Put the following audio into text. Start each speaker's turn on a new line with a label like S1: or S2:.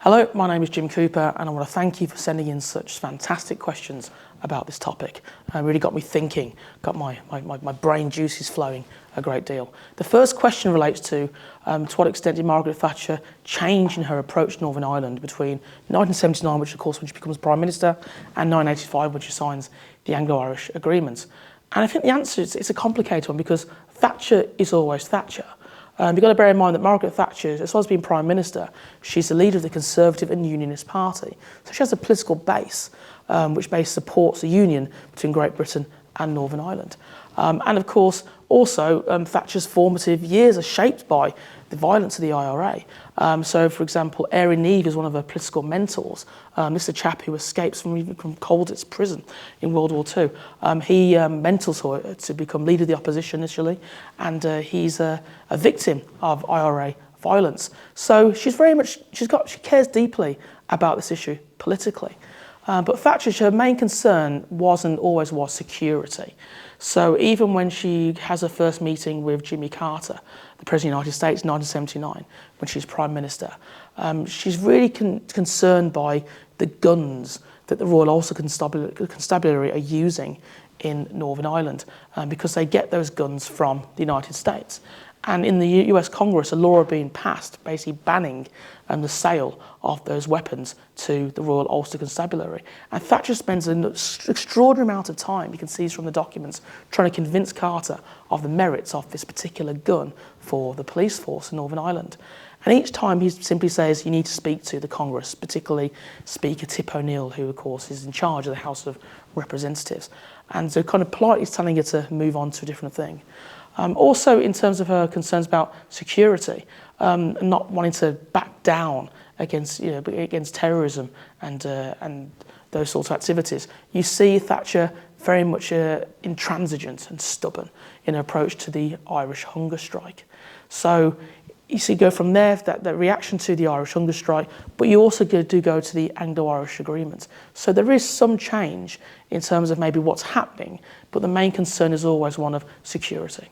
S1: Hello, my name is Jim Cooper and I want to thank you for sending in such fantastic questions about this topic. It really got me thinking, got my brain juices flowing a great deal. The first question relates to what extent did Margaret Thatcher change in her approach to Northern Ireland between 1979, which of course when she becomes Prime Minister, and 1985 when she signs the Anglo-Irish Agreement. And I think the answer is it's a complicated one because Thatcher is always Thatcher. You've got to bear in mind that Margaret Thatcher, as well as being Prime Minister, she's the leader of the Conservative and Unionist Party. So she has a political base which supports the union between Great Britain and Northern Ireland. And of course, also Thatcher's formative years are shaped by the violence of the IRA. So, for example, Aaron Neave is one of her political mentors. This is a chap who escapes from Colditz prison in World War II. He mentors her to become leader of the opposition initially, and he's a victim of IRA violence. So she cares deeply about this issue politically. But Thatcher, her main concern was and always was security. So even when she has her first meeting with Jimmy Carter, the President of the United States in 1979, when she's Prime Minister, she's really concerned by the guns that the Royal Ulster Constabulary are using in Northern Ireland because they get those guns from the United States. And in the US Congress, a law had been passed basically banning the sale of those weapons to the Royal Ulster Constabulary. And Thatcher spends an extraordinary amount of time, you can see from the documents, trying to convince Carter of the merits of this particular gun for the police force in Northern Ireland. And each time he simply says, you need to speak to the Congress, particularly Speaker Tip O'Neill, who of course is in charge of the House of Representatives. And so kind of politely telling her to move on to a different thing. Also, in terms of her concerns about security, not wanting to back down against terrorism and those sorts of activities, you see Thatcher very much intransigent and stubborn in her approach to the Irish hunger strike. So you see, go from there, that reaction to the Irish hunger strike, but you also do go to the Anglo-Irish Agreement. So there is some change in terms of maybe what's happening, but the main concern is always one of security.